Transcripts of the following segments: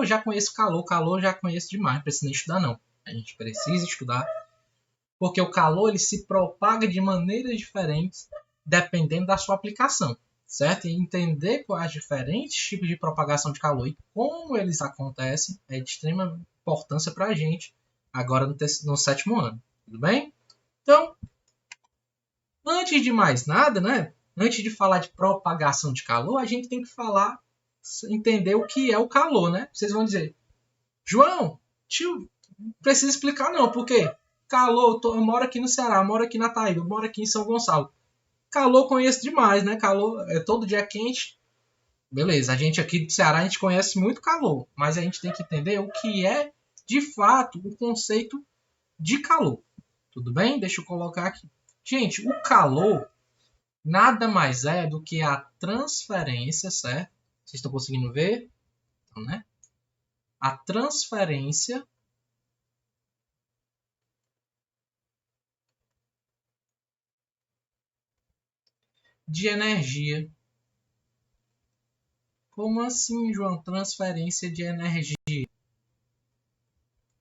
eu já conheço calor, eu já conheço demais, não precisa nem estudar não. A gente precisa estudar, porque o calor ele se propaga de maneiras diferentes dependendo da sua aplicação, certo? E entender quais diferentes tipos de propagação de calor e como eles acontecem é de extrema importância para a gente agora no sétimo ano, tudo bem? Então, antes de mais nada, né? Antes de falar de propagação de calor, a gente tem que entender o que é o calor, né? Vocês vão dizer, João, tio, não precisa explicar não, por quê? Calor, eu moro aqui no Ceará, eu moro aqui na Taíba, eu moro aqui em São Gonçalo. Calor conheço demais, né? Calor é todo dia quente. Beleza, a gente aqui do Ceará, a gente conhece muito calor, mas a gente tem que entender o que é, de fato, o conceito de calor. Tudo bem? Deixa eu colocar aqui. Gente, o calor nada mais é do que a transferência, certo? Vocês estão conseguindo ver? Então, né? A transferência de energia. Como assim, João? Transferência de energia.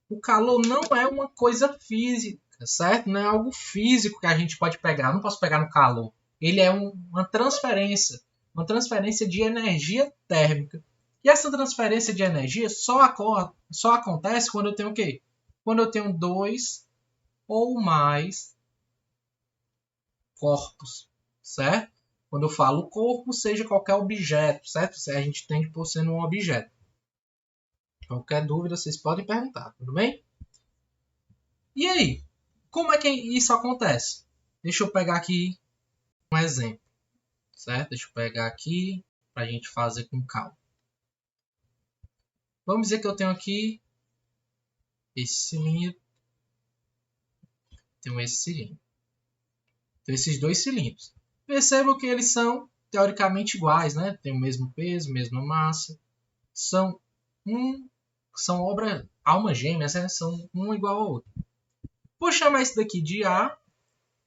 O calor não é uma coisa física, certo? Não é algo físico que a gente pode pegar. Eu não posso pegar no calor. Ele é uma transferência de energia térmica. E essa transferência de energia só acontece quando eu tenho o quê? Quando eu tenho dois ou mais corpos, certo? Quando eu falo corpo, seja qualquer objeto, certo? A gente tem por sendo um objeto. Qualquer dúvida, vocês podem perguntar, tudo bem? E aí, como é que isso acontece? Deixa eu pegar aqui um exemplo, certo? Deixa eu pegar aqui para a gente fazer com calma. Vamos dizer que eu tenho aqui esse cilindro, tenho esse cilindro. Então, esses dois cilindros. Percebam que eles são teoricamente iguais, né? Tem o mesmo peso, mesma massa. São almas gêmeas, né? São um igual ao outro. Vou chamar esse daqui de A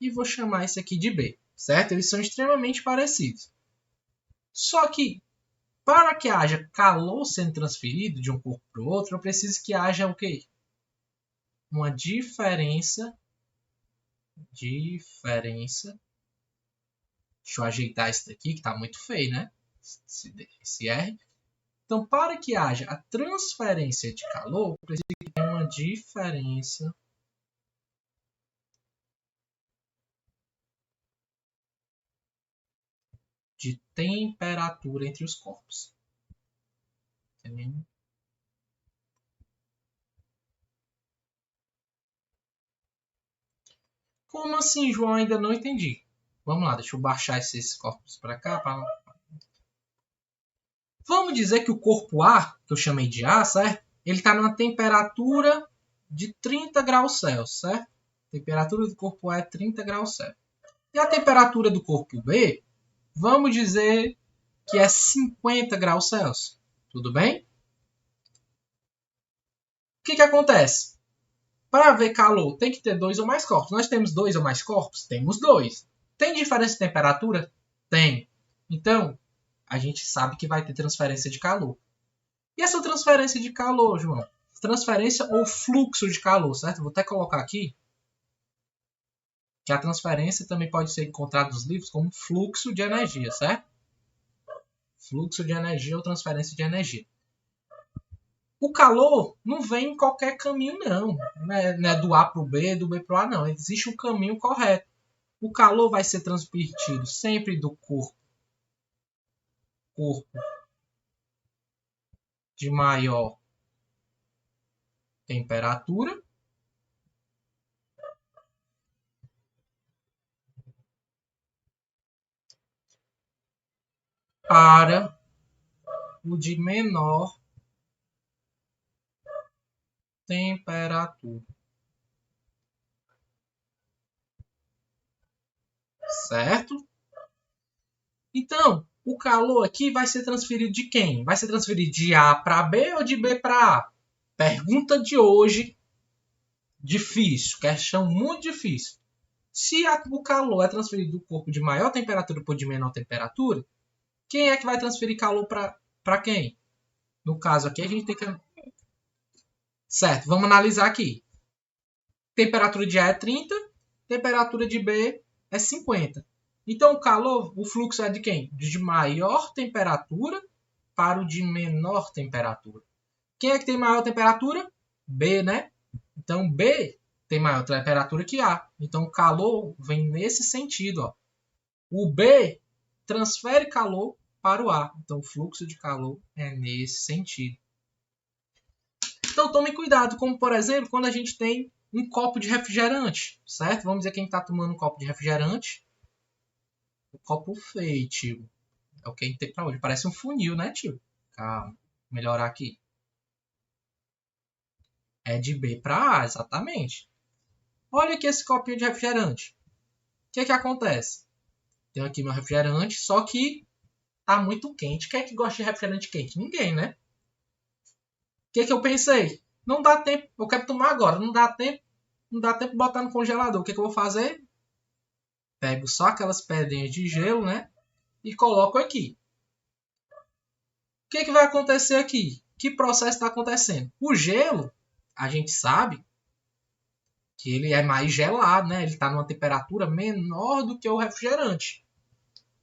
e vou chamar esse aqui de B, certo? Eles são extremamente parecidos. Só que, para que haja calor sendo transferido de um corpo para o outro, eu preciso que haja o quê? Uma diferença. Deixa eu ajeitar isso daqui, que está muito feio, né? Esse R. Então, para que haja a transferência de calor, eu preciso que tenha uma diferença de temperatura entre os corpos. Entendeu? Como assim, João? Ainda não entendi. Vamos lá, deixa eu baixar esses corpos para cá. Vamos dizer que o corpo A, que eu chamei de A, certo? Ele está numa temperatura de 30 graus Celsius, certo? A temperatura do corpo A é 30 graus Celsius. E a temperatura do corpo B, vamos dizer que é 50 graus Celsius. Tudo bem? O que acontece? Para haver calor, tem que ter dois ou mais corpos. Nós temos dois ou mais corpos? Temos dois. Tem diferença de temperatura? Tem. Então, a gente sabe que vai ter transferência de calor. E essa transferência de calor, João? Transferência ou fluxo de calor, certo? Vou até colocar aqui que a transferência também pode ser encontrada nos livros como fluxo de energia, certo? Fluxo de energia ou transferência de energia. O calor não vem em qualquer caminho, não. Não é do A para o B, do B para o A, não. Existe um caminho correto. O calor vai ser transmitido sempre do corpo de maior temperatura para o de menor temperatura. Certo? Então, o calor aqui vai ser transferido de quem? Vai ser transferido de A para B ou de B para A? Pergunta de hoje, difícil, questão muito difícil. Se o calor é transferido do corpo de maior temperatura para o de menor temperatura, quem é que vai transferir calor para quem? No caso aqui, a gente tem que... Certo, vamos analisar aqui. Temperatura de A é 30, temperatura de B é 50. Então, o calor, o fluxo é de quem? De maior temperatura para o de menor temperatura. Quem é que tem maior temperatura? B, né? Então, B tem maior temperatura que A. Então, o calor vem nesse sentido. Ó. O B transfere calor para o A. Então, o fluxo de calor é nesse sentido. Então, tome cuidado, como, por exemplo, quando a gente tem um copo de refrigerante, certo? Vamos dizer que a gente está tomando um copo de refrigerante. O copo feio, tio. É o que a gente tem para hoje. Parece um funil, né, tio? Calma. Melhorar aqui. É de B para A, exatamente. Olha aqui esse copinho de refrigerante. O que acontece? Tenho aqui meu refrigerante, só que tá muito quente. Quem é que gosta de refrigerante quente? Ninguém, né? O que eu pensei? Não dá tempo. Eu quero tomar agora. Não dá tempo. Não dá tempo de botar no congelador. O que eu vou fazer? Pego só aquelas pedrinhas de gelo, né? E coloco aqui. O que vai acontecer aqui? Que processo está acontecendo? O gelo, a gente sabe que ele é mais gelado, né? Ele está numa temperatura menor do que o refrigerante.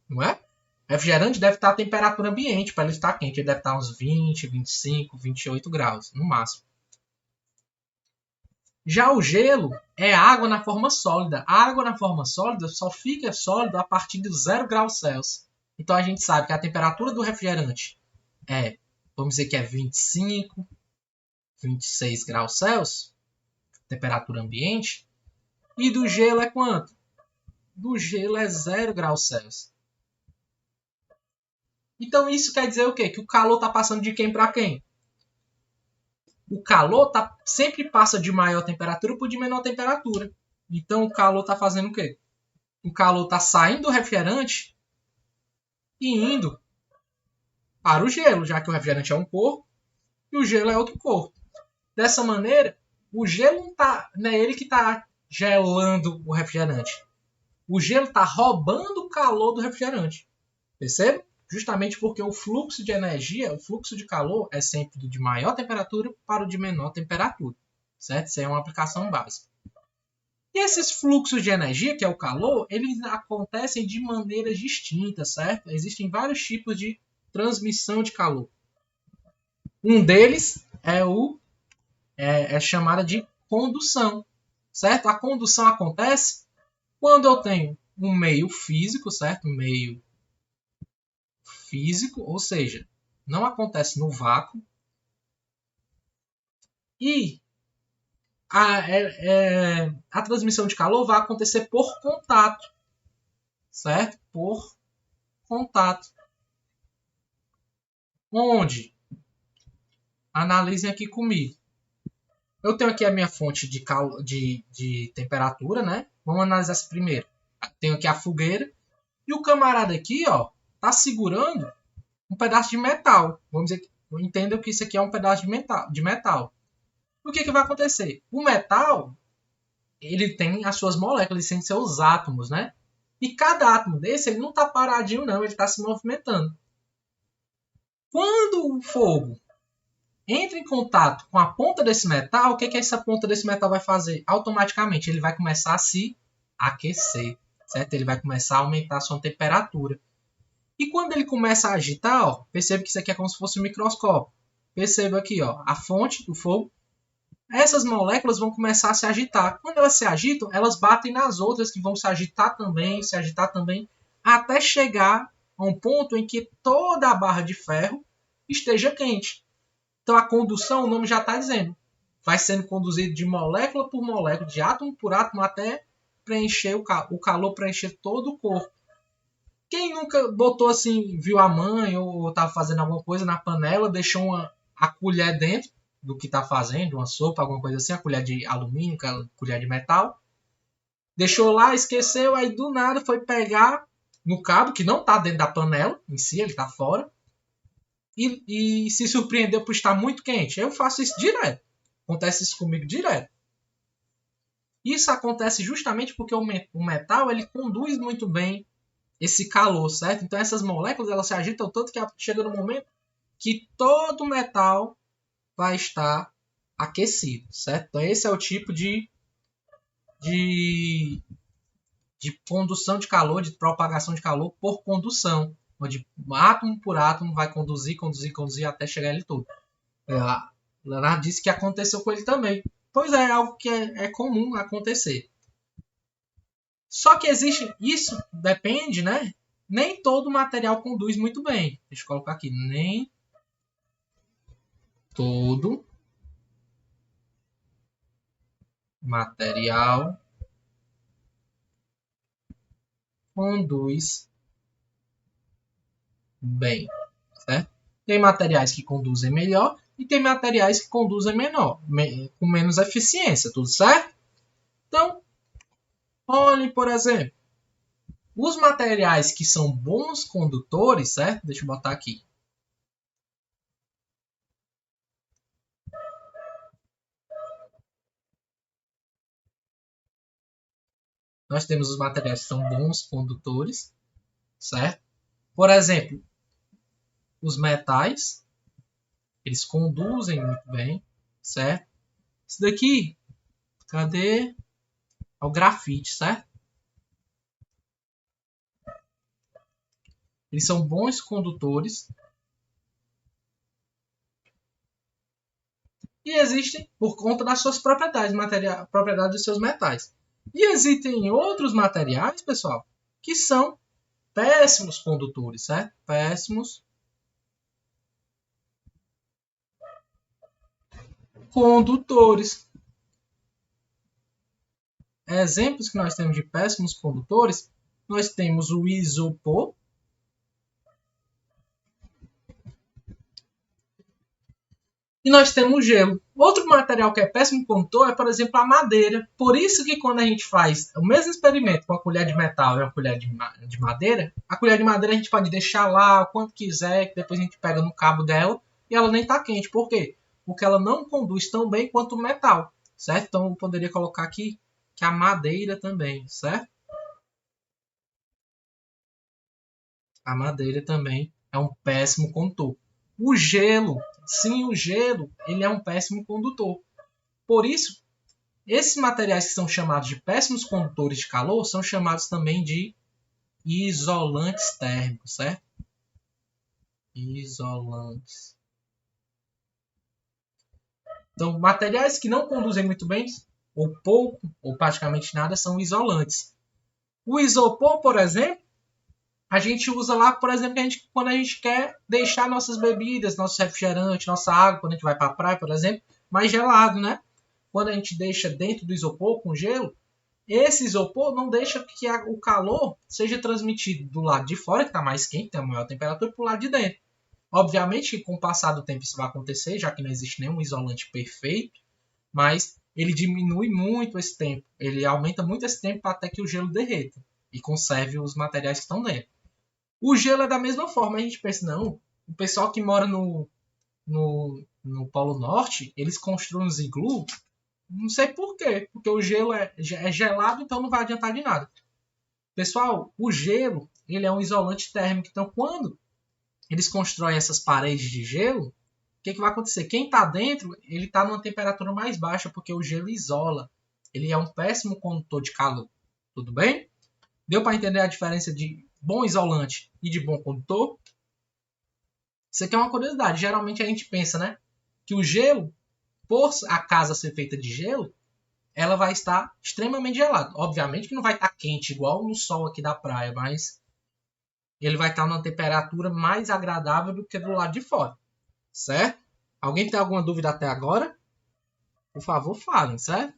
Não é? O refrigerante deve estar a temperatura ambiente para ele estar quente. Ele deve estar uns 20, 25, 28 graus, no máximo. Já o gelo é água na forma sólida. A água na forma sólida só fica sólida a partir de 0 graus Celsius. Então a gente sabe que a temperatura do refrigerante é, vamos dizer que é 25, 26 graus Celsius, temperatura ambiente. E do gelo é quanto? Do gelo é 0 graus Celsius. Então isso quer dizer o quê? Que o calor está passando de quem para quem? O calor sempre passa de maior temperatura para de menor temperatura. Então o calor está fazendo o quê? O calor está saindo do refrigerante e indo para o gelo, já que o refrigerante é um corpo e o gelo é outro corpo. Dessa maneira, o gelo não é ele que está gelando o refrigerante. O gelo está roubando o calor do refrigerante. Percebe? Justamente porque o fluxo de energia, o fluxo de calor é sempre do de maior temperatura para o de menor temperatura. Certo? Isso é uma aplicação básica. E esses fluxos de energia, que é o calor, eles acontecem de maneiras distintas, certo? Existem vários tipos de transmissão de calor. Um deles é chamada de condução, certo? A condução acontece quando eu tenho um meio físico, certo? Um meio físico, ou seja, não acontece no vácuo. E a transmissão de calor vai acontecer por contato, certo? Por contato. Onde? Analisem aqui comigo. Eu tenho aqui a minha fonte de temperatura, né? Vamos analisar essa primeiro. Tenho aqui a fogueira. E o camarada aqui, ó, tá segurando um pedaço de metal. Vamos dizer, entendam que isso aqui é um pedaço de metal. O que vai acontecer? O metal, ele tem as suas moléculas, ele tem seus átomos, né? E cada átomo desse, ele não está paradinho, não. Ele está se movimentando. Quando o fogo entra em contato com a ponta desse metal, o que essa ponta desse metal vai fazer? Automaticamente, ele vai começar a se aquecer, certo? Ele vai começar a aumentar a sua temperatura. E quando ele começa a agitar, ó, perceba que isso aqui é como se fosse um microscópio. Perceba aqui, ó, a fonte do fogo. Essas moléculas vão começar a se agitar. Quando elas se agitam, elas batem nas outras que vão se agitar também, até chegar a um ponto em que toda a barra de ferro esteja quente. Então a condução, o nome já está dizendo, vai sendo conduzido de molécula por molécula, de átomo por átomo, até preencher o calor preencher todo o corpo. Quem nunca botou assim, viu a mãe ou estava fazendo alguma coisa na panela, deixou a colher dentro do que está fazendo, uma sopa, alguma coisa assim, a colher de alumínio, a colher de metal, deixou lá, esqueceu, aí do nada foi pegar no cabo, que não está dentro da panela em si, ele está fora, e se surpreendeu por estar muito quente. Eu faço isso direto. Acontece isso comigo direto. Isso acontece justamente porque o metal ele conduz muito bem esse calor, certo? Então essas moléculas elas se agitam tanto que chega no momento que todo metal vai estar aquecido, certo? Então esse é o tipo de condução de calor, de propagação de calor por condução, onde átomo por átomo vai conduzir até chegar ele todo. Leonardo disse que aconteceu com ele também. Pois é, algo que é comum acontecer. Só que existe, isso depende, né? Nem todo material conduz muito bem. Deixa eu colocar aqui, nem todo material conduz bem, certo? Tem materiais que conduzem melhor e tem materiais que conduzem menor, com menos eficiência, tudo certo? Então, olhem, por exemplo, os materiais que são bons condutores, certo? Deixa eu botar aqui. Nós temos os materiais que são bons condutores, certo? Por exemplo, os metais, eles conduzem muito bem, certo? Isso daqui, cadê? É o grafite, certo? Eles são bons condutores e existem por conta das suas propriedades, propriedades dos seus metais. E existem outros materiais, pessoal, que são péssimos condutores, certo? Péssimos condutores. Exemplos que nós temos de péssimos condutores, nós temos o isopor, e nós temos o gelo. Outro material que é péssimo condutor é, por exemplo, a madeira. Por isso que quando a gente faz o mesmo experimento com a colher de metal e uma colher de madeira, a colher de madeira a gente pode deixar lá o quanto quiser, que depois a gente pega no cabo dela e ela nem está quente. Por quê? Porque ela não conduz tão bem quanto o metal, certo? Então eu poderia colocar aqui que a madeira também, certo? A madeira também é um péssimo condutor. O gelo, sim, o gelo, ele é um péssimo condutor. Por isso, esses materiais que são chamados de péssimos condutores de calor são chamados também de isolantes térmicos, certo? Isolantes. Então, materiais que não conduzem muito bem, ou pouco, ou praticamente nada, são isolantes. O isopor, por exemplo, a gente usa lá, por exemplo, quando a gente quer deixar nossas bebidas, nossos refrigerantes, nossa água, quando a gente vai para a praia, por exemplo, mais gelado, né? Quando a gente deixa dentro do isopor com gelo, esse isopor não deixa que o calor seja transmitido do lado de fora, que está mais quente, tem a maior temperatura, para o lado de dentro. Obviamente que com o passar do tempo isso vai acontecer, já que não existe nenhum isolante perfeito, mas ele diminui muito esse tempo. Ele aumenta muito esse tempo até que o gelo derreta e conserve os materiais que estão dentro. O gelo é da mesma forma. A gente pensa, não, o pessoal que mora no Polo Norte, eles constroem os iglu. Não sei por quê, porque o gelo é gelado, então não vai adiantar de nada. Pessoal, o gelo ele é um isolante térmico. Então, quando eles constroem essas paredes de gelo, o que vai acontecer? Quem está dentro, ele está numa temperatura mais baixa, porque o gelo isola. Ele é um péssimo condutor de calor. Tudo bem? Deu para entender a diferença de bom isolante e de bom condutor? Isso aqui é uma curiosidade. Geralmente a gente pensa, né, que o gelo, por a casa ser feita de gelo, ela vai estar extremamente gelada. Obviamente que não vai estar quente igual no sol aqui da praia, mas ele vai estar numa temperatura mais agradável do que do lado de fora, certo? Alguém tem alguma dúvida até agora? Por favor, falem, certo?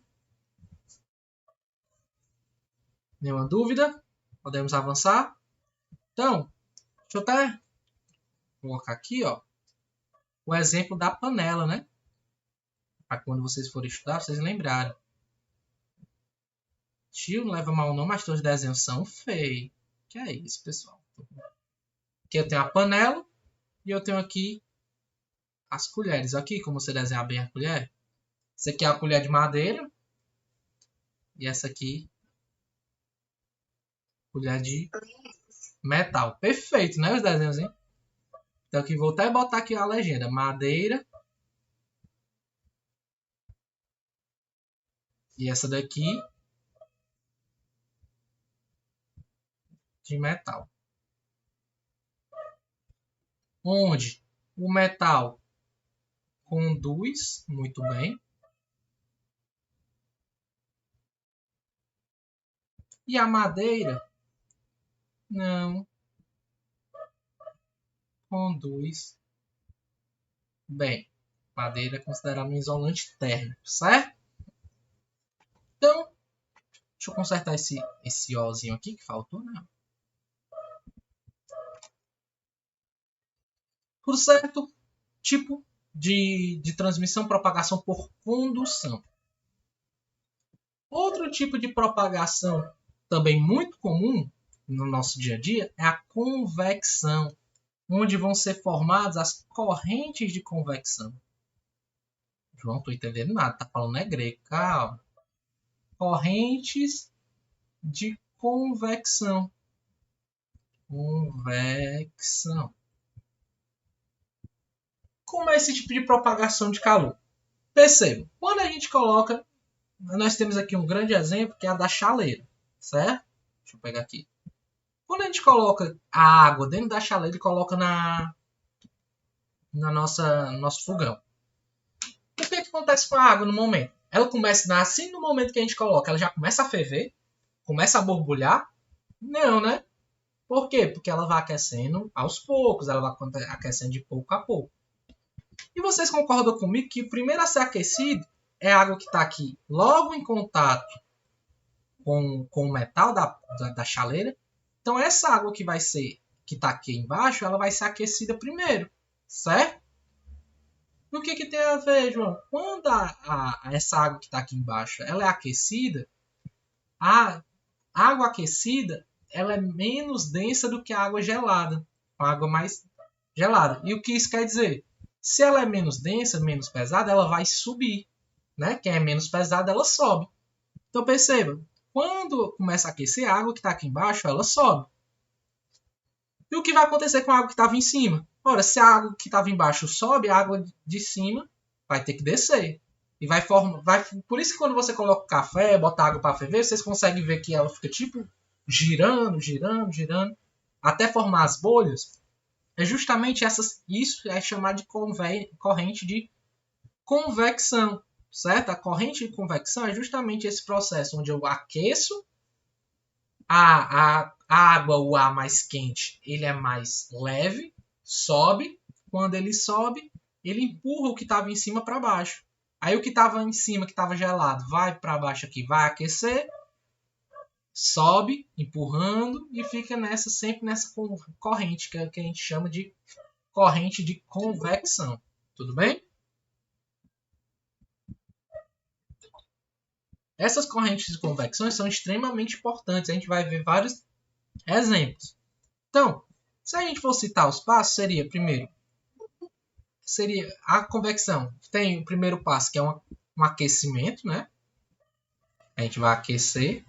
Nenhuma dúvida? Podemos avançar? Então, deixa eu até colocar aqui, ó, o exemplo da panela, né? Para quando vocês forem estudar, vocês lembrarem. Tio, não leva mal não, mas teus desenhos são feios. Que é isso, pessoal? Aqui eu tenho a panela e eu tenho aqui as colheres. Aqui, como você desenhar bem a colher. Essa aqui é a colher de madeira. E essa aqui, colher de metal. Perfeito, né? Os desenhos, hein? Então aqui vou até botar aqui a legenda. Madeira. E essa daqui de metal. Onde o metal conduz muito bem. E a madeira não conduz bem. Madeira é considerada um isolante térmico, certo? Então, deixa eu consertar esse Ozinho aqui que faltou, né? Por certo tipo de transmissão, propagação por condução. Outro tipo de propagação também muito comum no nosso dia a dia é a convecção, onde vão ser formadas as correntes de convecção. João, não estou entendendo nada, tá falando é grego, calma. Correntes de convecção. Convecção. Como é esse tipo de propagação de calor? Perceba, quando a gente coloca, nós temos aqui um grande exemplo que é a da chaleira, certo? Deixa eu pegar aqui. Quando a gente coloca a água dentro da chaleira e coloca no nosso fogão, o que acontece com a água no momento? Ela começa assim no momento que a gente coloca, ela já começa a ferver, começa a borbulhar? Não, né? Por quê? Porque ela vai aquecendo aos poucos, ela vai aquecendo de pouco a pouco. E vocês concordam comigo que o primeiro a ser aquecido é a água que está aqui logo em contato com o metal da chaleira? Então essa água que está aqui embaixo, ela vai ser aquecida primeiro, certo? E o que tem a ver, João? Quando essa água que está aqui embaixo ela é aquecida, a água aquecida ela é menos densa do que a água gelada, a água mais gelada. E o que isso quer dizer? Se ela é menos densa, menos pesada, ela vai subir, né? Quem é menos pesada, ela sobe. Então perceba, quando começa a aquecer, a água que está aqui embaixo, ela sobe. E o que vai acontecer com a água que estava em cima? Ora, se a água que estava embaixo sobe, a água de cima vai ter que descer. E vai formar. Por isso que quando você coloca o café, bota água para ferver, vocês conseguem ver que ela fica tipo girando, girando, girando, até formar as bolhas. É justamente isso é chamado de corrente de convecção, certo? A corrente de convecção é justamente esse processo onde eu aqueço a água, o ar mais quente, ele é mais leve, sobe. Quando ele sobe, ele empurra o que estava em cima para baixo. Aí o que estava em cima, que estava gelado, vai para baixo aqui, vai aquecer, sobe, empurrando e fica sempre nessa corrente que a gente chama de corrente de convecção. Tudo bem? Essas correntes de convecção são extremamente importantes. A gente vai ver vários exemplos. Então, se a gente for citar os passos, seria primeiro, a convecção. Tem o primeiro passo, que é um aquecimento, né? A gente vai aquecer.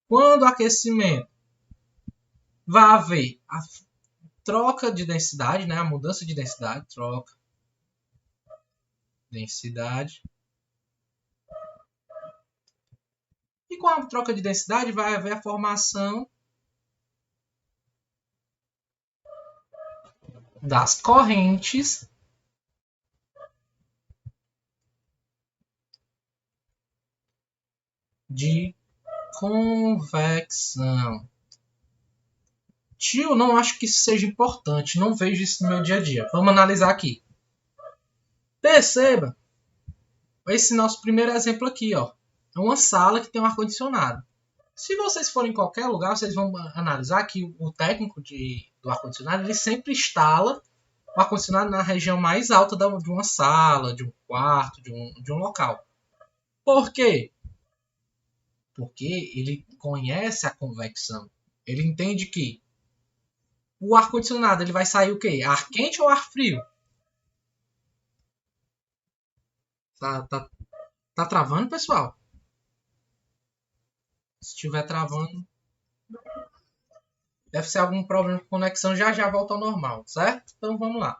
Quando o aquecimento, vai haver a troca de densidade, né? A mudança de densidade, troca densidade. E com a troca de densidade vai haver a formação das correntes de convecção. Tio, não acho que isso seja importante. Não vejo isso no meu dia a dia. Vamos analisar aqui. Perceba esse nosso primeiro exemplo aqui, ó. É uma sala que tem um ar-condicionado. Se vocês forem em qualquer lugar, vocês vão analisar que o técnico do ar-condicionado ele sempre instala o ar-condicionado na região mais alta de uma sala, de um quarto, de um local. Por quê? Porque ele conhece a convecção. Ele entende que o ar-condicionado ele vai sair o quê? Ar quente ou ar frio? Tá travando, pessoal? Se estiver travando, Deve ser algum problema com conexão, já volta ao normal, certo? Então vamos lá.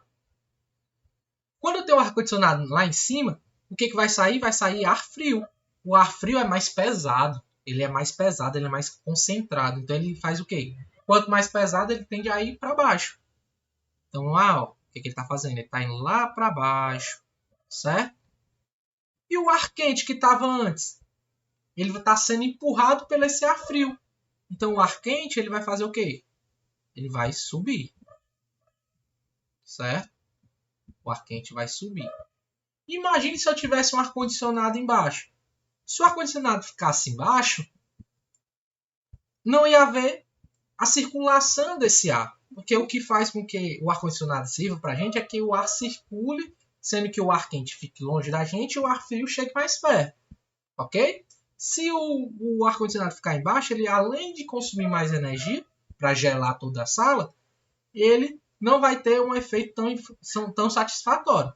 Quando eu tenho o ar-condicionado lá em cima, o que vai sair? Vai sair ar frio. O ar frio é mais pesado. Ele é mais pesado, ele é mais concentrado. Então ele faz o quê? Quanto mais pesado, ele tende a ir para baixo. Então lá, ó, o que ele está fazendo? Ele está indo lá para baixo, certo? E o ar quente que estava antes? Ele está sendo empurrado pelo esse ar frio. Então o ar quente ele vai fazer o quê? Ele vai subir, certo? O ar quente vai subir. Imagine se eu tivesse um ar-condicionado embaixo. Se o ar-condicionado ficasse embaixo, não ia haver a circulação desse ar. Porque o que faz com que o ar-condicionado sirva para a gente é que o ar circule, sendo que o ar quente fique longe da gente e o ar frio chegue mais perto. Ok? Se o ar-condicionado ficar embaixo, ele além de consumir mais energia para gelar toda a sala, ele não vai ter um efeito tão satisfatório.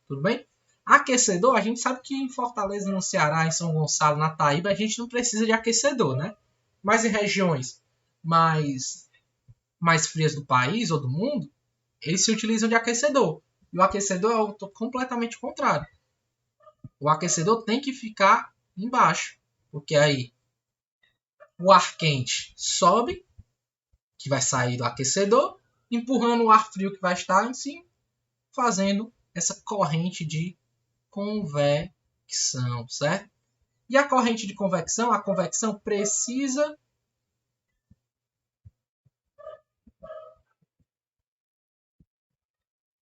Tudo bem? Aquecedor, a gente sabe que em Fortaleza, no Ceará, em São Gonçalo, na Taíba, a gente não precisa de aquecedor, né? Mas em regiões mais frias do país ou do mundo, eles se utilizam de aquecedor. E o aquecedor é completamente contrário. O aquecedor tem que ficar embaixo, porque aí o ar quente sobe, que vai sair do aquecedor, empurrando o ar frio que vai estar em cima, fazendo essa corrente de convecção, certo? E a corrente de convecção, a convecção precisa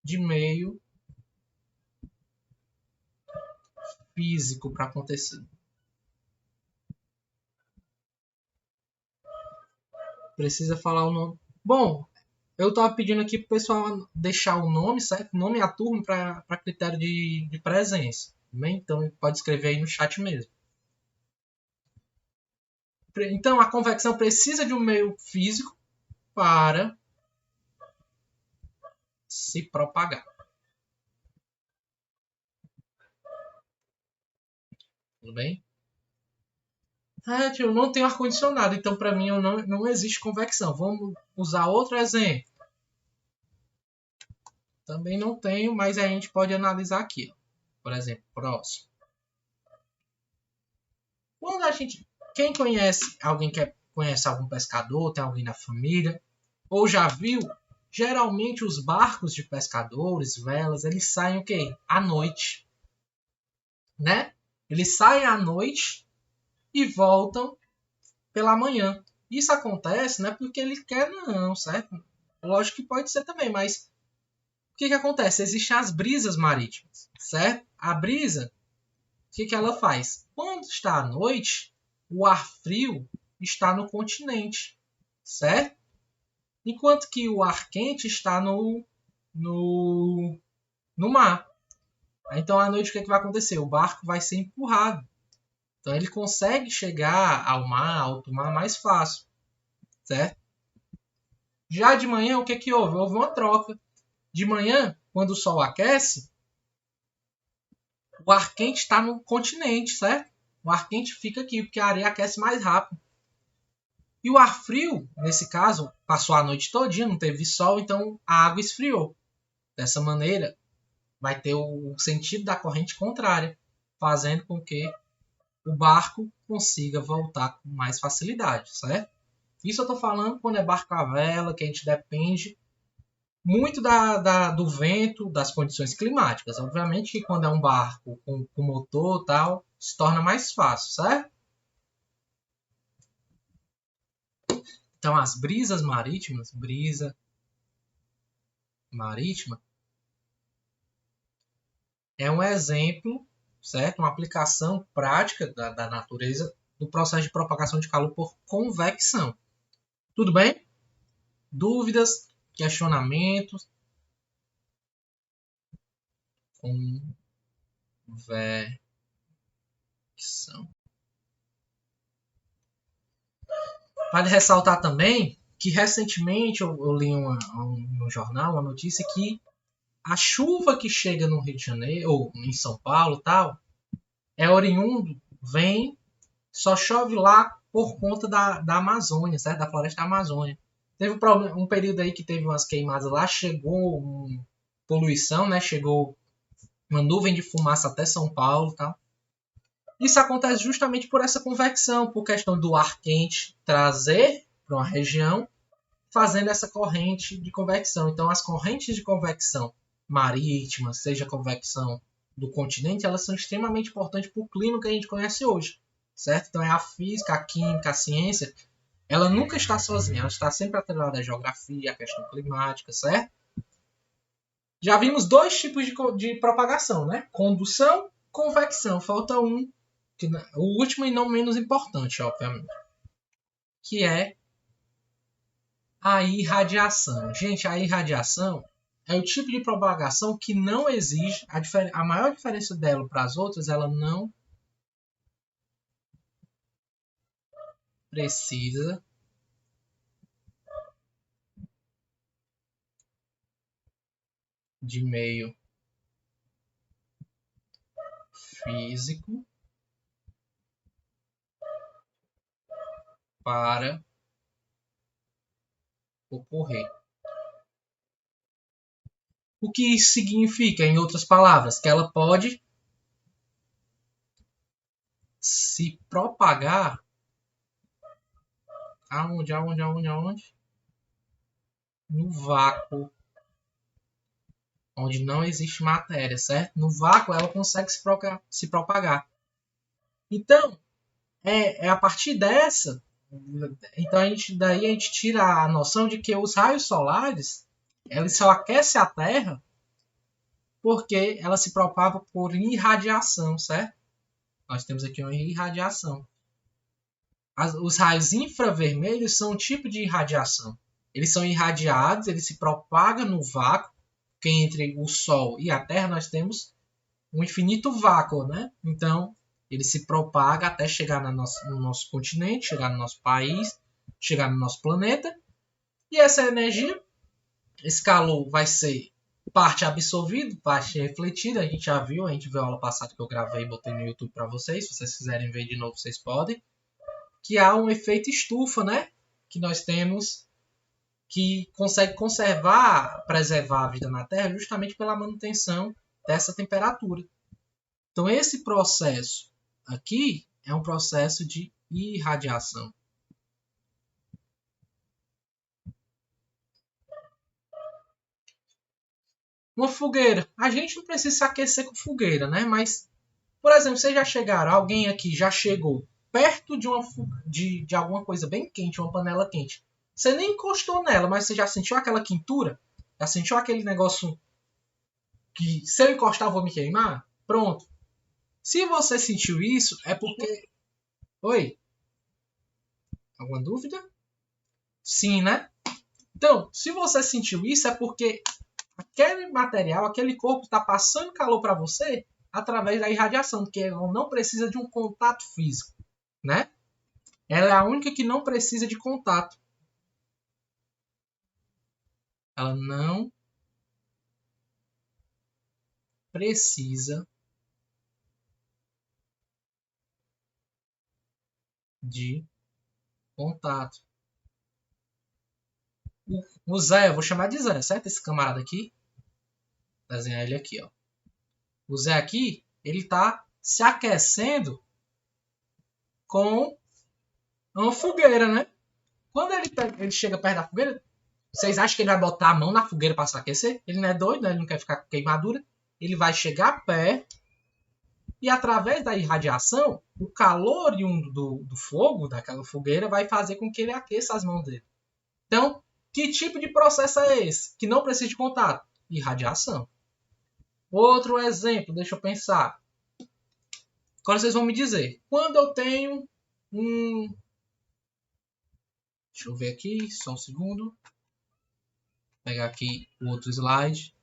de meio físico para acontecer. Precisa falar o nome. Bom, eu estava pedindo aqui para o pessoal deixar o nome, certo? O nome e a turma para critério de presença. Bem? Então pode escrever aí no chat mesmo. Então a convecção precisa de um meio físico para se propagar. Tudo bem? Ah, tio, eu não tenho ar-condicionado, então para mim não existe convecção. Vamos usar outro exemplo. Também não tenho, mas a gente pode analisar aqui. Ó. Por exemplo, próximo. Quando a gente, quem conhece, alguém que conhece algum pescador, tem alguém na família, ou já viu, geralmente os barcos de pescadores, velas, eles saem o quê? À noite. Né? Eles saem à noite e voltam pela manhã. Isso acontece não é porque ele quer não, certo? Lógico que pode ser também, mas o que acontece? Existem as brisas marítimas, certo? A brisa, o que ela faz? Quando está à noite, o ar frio está no continente, certo? Enquanto que o ar quente está no mar. Então, à noite, o que vai acontecer? O barco vai ser empurrado. Então, ele consegue chegar ao mar, alto mar, mais fácil, certo? Já de manhã, o que houve? Houve uma troca. De manhã, quando o sol aquece, o ar quente está no continente, certo? O ar quente fica aqui, porque a areia aquece mais rápido. E o ar frio, nesse caso, passou a noite todinha, não teve sol, então a água esfriou. Dessa maneira, vai ter o sentido da corrente contrária, fazendo com que o barco consiga voltar com mais facilidade, certo? Isso eu estou falando quando é barco à vela, que a gente depende muito do vento, das condições climáticas. Obviamente que quando é um barco com motor e tal, se torna mais fácil, certo? Então, as brisas marítimas, brisa marítima, é um exemplo, certo? Uma aplicação prática da natureza do processo de propagação de calor por convecção. Tudo bem? Dúvidas, questionamentos? Convecção. Vale ressaltar também que recentemente eu li no jornal uma notícia que a chuva que chega no Rio de Janeiro, ou em São Paulo tal, é oriundo, só chove lá por conta da Amazônia, certo? Da floresta da Amazônia. Teve um período aí que teve umas queimadas lá, chegou poluição, né? Chegou uma nuvem de fumaça até São Paulo, tá? Isso acontece justamente por essa convecção, por questão do ar quente trazer para uma região, fazendo essa corrente de convecção. Então, as correntes de convecção marítimas, seja convecção do continente, elas são extremamente importantes para o clima que a gente conhece hoje, certo? Então, é a física, a química, a ciência, ela nunca está sozinha, ela está sempre atrelada à geografia, à questão climática, certo? Já vimos dois tipos de propagação, né? Condução, convecção. Falta um, o último e não menos importante, obviamente, que é a irradiação. Gente, a irradiação é o tipo de propagação que não exige, a maior diferença dela para as outras, ela não precisa de meio físico para ocorrer. O que isso significa, em outras palavras? Que ela pode se propagar aonde? No vácuo, onde não existe matéria, certo? No vácuo ela consegue se propagar. Então, é a partir dessa, então daí a gente tira a noção de que os raios solares, eles só aquecem a Terra porque ela se propaga por irradiação, certo? Nós temos aqui uma irradiação. Os raios infravermelhos são um tipo de irradiação. Eles são irradiados, eles se propagam no vácuo, porque entre o Sol e a Terra nós temos um infinito vácuo, né? Então, ele se propaga até chegar no nosso continente, chegar no nosso país, chegar no nosso planeta. E essa energia, esse calor vai ser parte absorvido, parte refletida. A gente já viu, a gente viu a aula passada que eu gravei e botei no YouTube para vocês. Se vocês quiserem ver de novo, vocês podem. Que há um efeito estufa, né? Que nós temos que consegue preservar a vida na Terra justamente pela manutenção dessa temperatura. Então, esse processo aqui é um processo de irradiação. Uma fogueira. A gente não precisa se aquecer com fogueira, né? Mas, por exemplo, vocês já chegaram, alguém aqui já chegou perto de alguma coisa bem quente, uma panela quente. Você nem encostou nela, mas você já sentiu aquela quentura? Já sentiu aquele negócio que se eu encostar eu vou me queimar? Pronto. Se você sentiu isso, é porque... Oi? Alguma dúvida? Sim, né? Então, se você sentiu isso, é porque aquele material, aquele corpo está passando calor para você através da irradiação, porque ela não precisa de um contato físico, né? Ela é a única que não precisa de contato. Ela não precisa de contato. O Zé, eu vou chamar de Zé, certo? Esse camarada aqui. Vou desenhar ele aqui, ó. O Zé aqui, ele está se aquecendo com uma fogueira, né? Quando ele chega perto da fogueira, vocês acham que ele vai botar a mão na fogueira para se aquecer? Ele não é doido, né? Ele não quer ficar com queimadura. Ele vai chegar perto e, através da irradiação, o calor do fogo, daquela fogueira, vai fazer com que ele aqueça as mãos dele. Então, que tipo de processo é esse? Que não precisa de contato? Irradiação. Outro exemplo, deixa eu pensar. Agora vocês vão me dizer. Quando eu tenho um... Deixa eu ver aqui, só um segundo. Vou pegar aqui o outro slide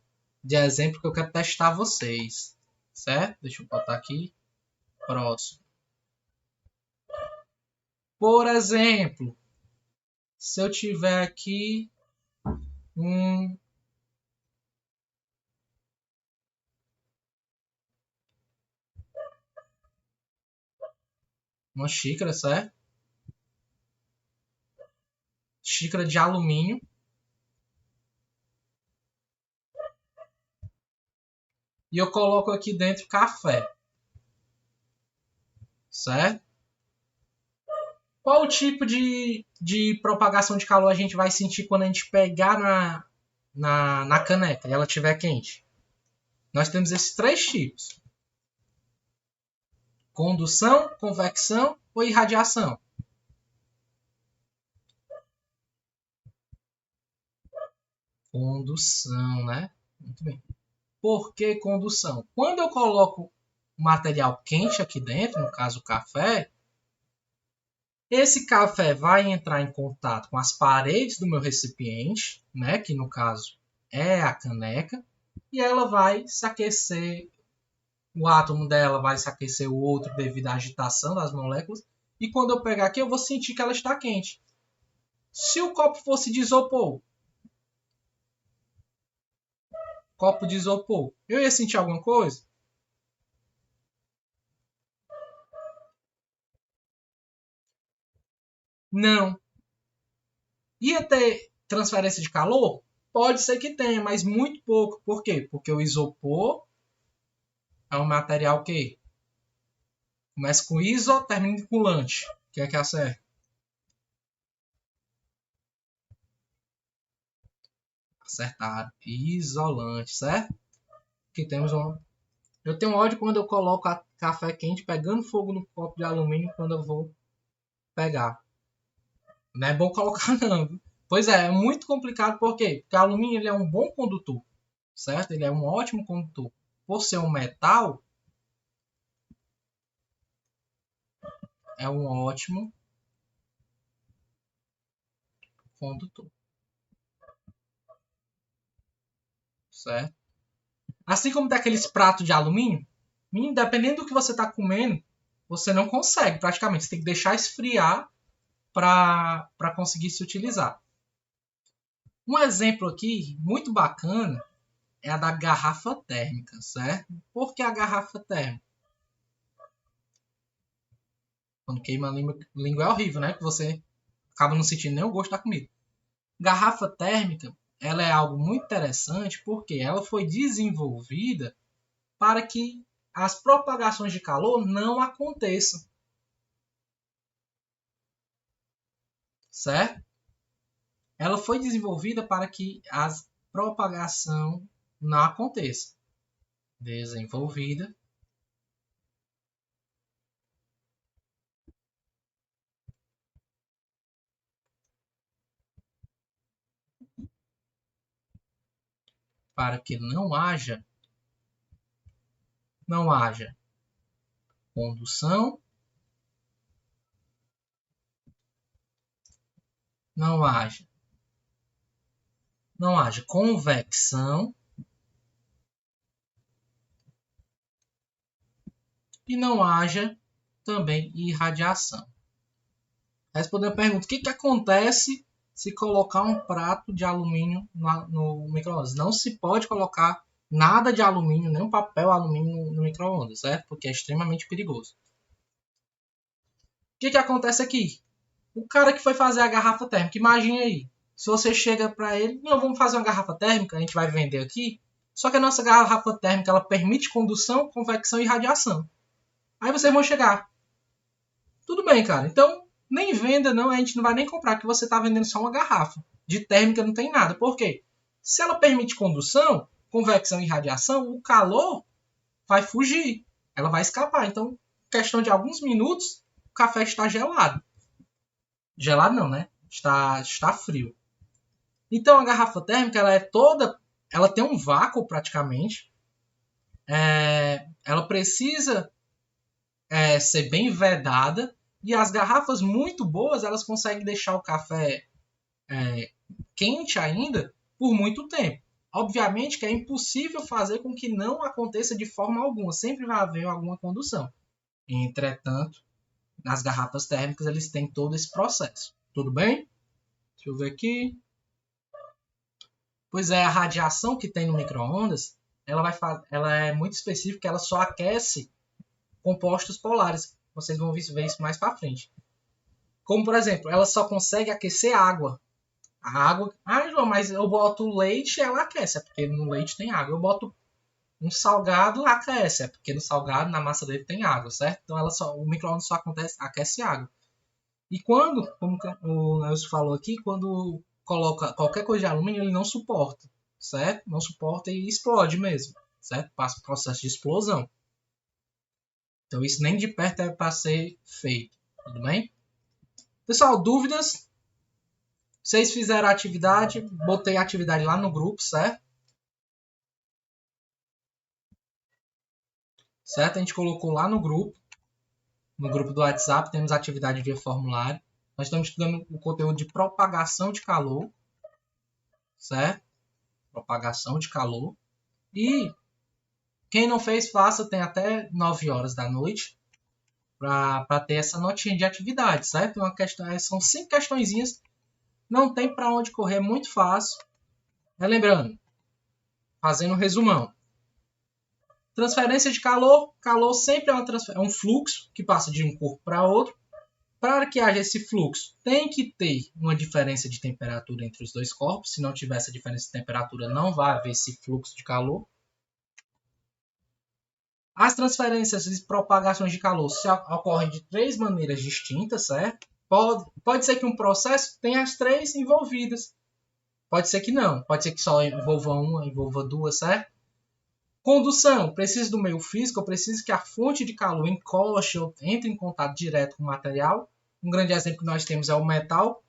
de exemplo que eu quero testar vocês. Certo? Deixa eu botar aqui. Próximo. Por exemplo, se eu tiver aqui um... uma xícara, certo? xícara de alumínio. E eu coloco aqui dentro café. Certo? Qual o tipo de propagação de calor a gente vai sentir quando a gente pegar na caneca e ela estiver quente? Nós temos esses 3 tipos. Condução, convecção ou irradiação? Condução, né? Muito bem. Por que condução? Quando eu coloco material quente aqui dentro, no caso o café, esse café vai entrar em contato com as paredes do meu recipiente, né, que no caso é a caneca, e ela vai se aquecer, o átomo dela vai se aquecer o outro devido à agitação das moléculas, e quando eu pegar aqui eu vou sentir que ela está quente. Se o copo fosse de isopor, copo de isopor, eu ia sentir alguma coisa? Não. Ia ter transferência de calor? Pode ser que tenha, mas muito pouco. Por quê? Porque o isopor é um material que começa com iso, termina com lante. O que é que acerta? Acertado. Isolante, certo? Aqui temos um. Eu tenho ódio quando eu coloco café quente pegando fogo no copo de alumínio quando eu vou pegar. Não é bom colocar não. Pois é muito complicado por quê? Porque o alumínio ele é um bom condutor, certo? Ele é um ótimo condutor. Por ser um metal, é um ótimo condutor, certo? Assim como tem aqueles pratos de alumínio, dependendo do que você está comendo, você não consegue praticamente. Você tem que deixar esfriar para conseguir se utilizar. Um exemplo aqui muito bacana é a da garrafa térmica, certo? Por que a garrafa térmica? Quando queima a língua é horrível, né? Que você acaba não sentindo nem o gosto da comida. Garrafa térmica, ela é algo muito interessante porque ela foi desenvolvida para que as propagações de calor não aconteçam, certo? Ela foi desenvolvida para que a propagação não aconteça. Desenvolvida para que não haja condução, não haja convecção e não haja também irradiação. Respondendo a pergunta, o que acontece se colocar um prato de alumínio no micro-ondas? Não se pode colocar nada de alumínio, nem um papel alumínio no micro-ondas, certo? Porque é extremamente perigoso. O que acontece aqui? O cara que foi fazer a garrafa térmica, imagine aí, se você chega para ele, não, vamos fazer uma garrafa térmica, a gente vai vender aqui, só que a nossa garrafa térmica ela permite condução, convecção e radiação. Aí vocês vão chegar, tudo bem, cara, então nem venda não, a gente não vai nem comprar, que você está vendendo só uma garrafa. De térmica não tem nada. Por quê? Se ela permite condução, convecção e radiação, o calor vai fugir, ela vai escapar. Então, questão de alguns minutos, o café está gelado. Gelado não, né? Está frio. Então a garrafa térmica ela tem um vácuo praticamente. Ela precisa ser bem vedada e as garrafas muito boas elas conseguem deixar o café quente ainda por muito tempo. Obviamente que é impossível fazer com que não aconteça de forma alguma. Sempre vai haver alguma condução. Entretanto, nas garrafas térmicas eles têm todo esse processo. Tudo bem? Deixa eu ver aqui. Pois é, a radiação que tem no micro-ondas, ela é muito específica, ela só aquece compostos polares. Vocês vão ver isso mais para frente. Como, por exemplo, ela só consegue aquecer água. A água... Ah, João, mas eu boto leite e ela aquece. É porque no leite tem água. Eu boto um salgado, aquece. É porque no salgado, na massa dele, tem água, certo? Então o micro-ondas só aquece água. E quando, como o Nelson falou aqui, quando coloca qualquer coisa de alumínio, ele não suporta, certo? Não suporta e explode mesmo, certo? Passa o processo de explosão. Então isso nem de perto é para ser feito, tudo bem? Pessoal, dúvidas? Vocês fizeram a atividade, botei a atividade lá no grupo, certo? Certo? A gente colocou lá no grupo do WhatsApp, temos atividade via formulário. Nós estamos estudando o conteúdo de propagação de calor, certo? Propagação de calor. E quem não fez, faça, tem até 9 horas da noite para ter essa notinha de atividade, certo? Uma questão, são 5 questõezinhas, não tem para onde correr, muito fácil. Lembrando, fazendo um resumão. Transferência de calor. Calor sempre é um fluxo que passa de um corpo para outro. Para que haja esse fluxo, tem que ter uma diferença de temperatura entre os dois corpos. Se não tiver essa diferença de temperatura, não vai haver esse fluxo de calor. As transferências e propagações de calor ocorrem de 3 maneiras distintas, certo? Pode ser que um processo tenha as 3 envolvidas. Pode ser que não. Pode ser que só envolva uma, envolva 2, certo? Condução. Preciso do meio físico. Eu preciso que a fonte de calor encoste ou entre em contato direto com o material. Um grande exemplo que nós temos é o metal.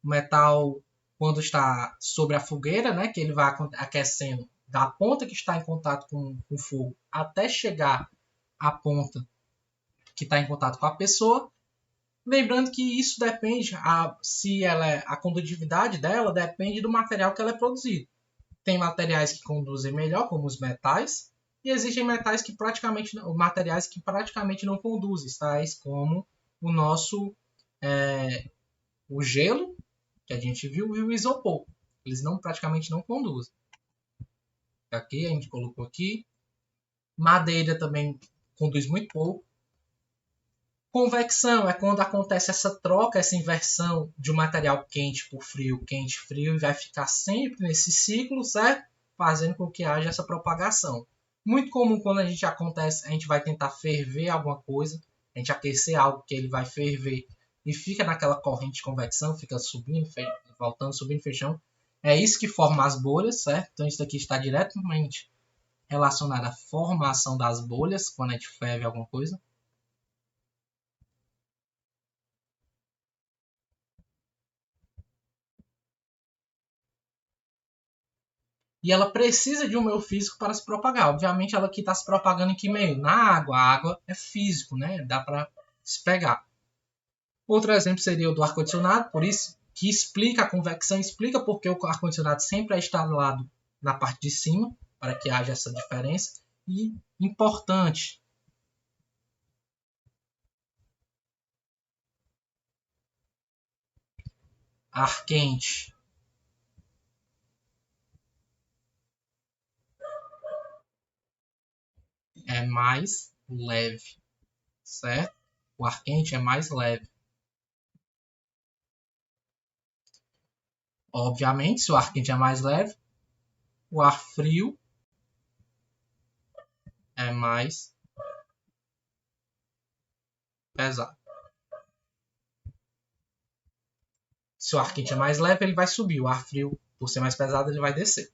O metal, quando está sobre a fogueira, né, que ele vai aquecendo da ponta que está em contato com o fogo até chegar à ponta que está em contato com a pessoa. Lembrando que isso depende, a condutividade dela depende do material que ela é produzido. Tem materiais que conduzem melhor, como os metais, e existem materiais que praticamente não conduzem, tais como o nosso o gelo, que a gente viu, e o isopor. Eles praticamente não conduzem. Aqui a gente colocou aqui. Madeira também conduz muito pouco. Convecção é quando acontece essa troca, essa inversão de um material quente por frio, quente, frio, e vai ficar sempre nesse ciclo, certo? Fazendo com que haja essa propagação. Muito comum quando a gente vai tentar ferver alguma coisa, a gente aquecer algo que ele vai ferver e fica naquela corrente de convecção, fica subindo, voltando, subindo, fechando. É isso que forma as bolhas, certo? Então isso aqui está diretamente relacionado à formação das bolhas quando a gente ferve alguma coisa. E ela precisa de um meio físico para se propagar. Obviamente, ela aqui está se propagando em que meio? Na água. A água é físico, né? Dá para se pegar. Outro exemplo seria o do ar-condicionado, por isso que explica a convecção, explica porque o ar-condicionado sempre é instalado na parte de cima, para que haja essa diferença. E importante, ar quente é mais leve, certo? O ar quente é mais leve. Obviamente, se o ar quente é mais leve, o ar frio é mais pesado. Se o ar quente é mais leve, ele vai subir. O ar frio, por ser mais pesado, ele vai descer.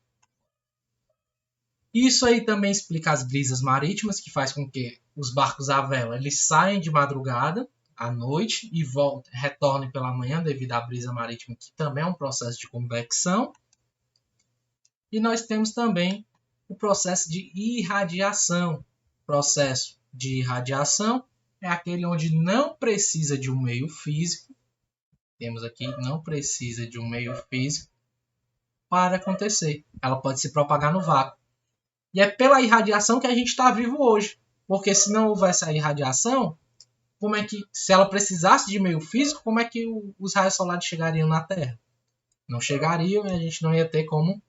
Isso aí também explica as brisas marítimas, que faz com que os barcos à vela eles saiam de madrugada, à noite, e retornem pela manhã devido à brisa marítima, que também é um processo de convecção. E nós temos também o processo de irradiação. O processo de irradiação é aquele onde não precisa de um meio físico. Temos aqui, não precisa de um meio físico para acontecer. Ela pode se propagar no vácuo. E é pela irradiação que a gente está vivo hoje. Porque se não houvesse a irradiação, como é que, se ela precisasse de meio físico, como é que os raios solares chegariam na Terra? Não chegariam e a gente não ia ter como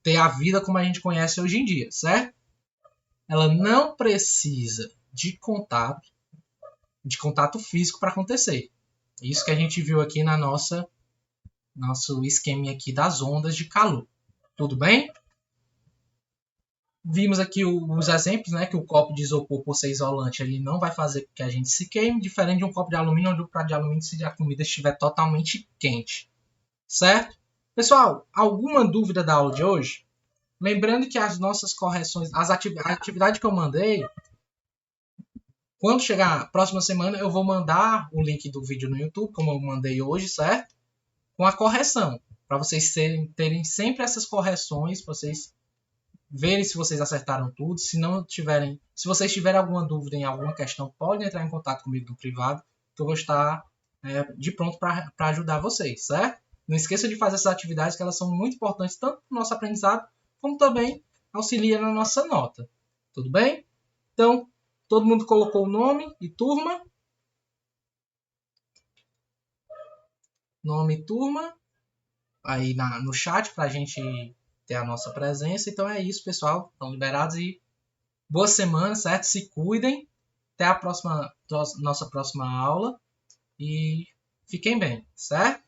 ter a vida como a gente conhece hoje em dia, certo? Ela não precisa de contato físico para acontecer. Isso que a gente viu aqui na nosso esquema aqui das ondas de calor. Tudo bem? Vimos aqui os exemplos, né, que o copo de isopor, por ser isolante, ele não vai fazer com que a gente se queime, diferente de um copo de alumínio, onde o prato de alumínio, se a comida estiver totalmente quente. Certo? Pessoal, alguma dúvida da aula de hoje? Lembrando que as nossas correções, a atividade que eu mandei, quando chegar a próxima semana, eu vou mandar o link do vídeo no YouTube, como eu mandei hoje, certo? Com a correção, para vocês terem sempre essas correções, vocês verem se vocês acertaram tudo. Se não tiverem, se vocês tiverem alguma dúvida em alguma questão, podem entrar em contato comigo no privado, que eu vou estar de pronto para ajudar vocês, certo? Não esqueça de fazer essas atividades, que elas são muito importantes, tanto para o nosso aprendizado, como também auxilia na nossa nota. Tudo bem? Então, todo mundo colocou o nome e turma. Nome e turma aí no chat para a gente ter a nossa presença. Então é isso, pessoal. Estão liberados e boa semana, certo? Se cuidem. Até a nossa próxima aula. E fiquem bem, certo?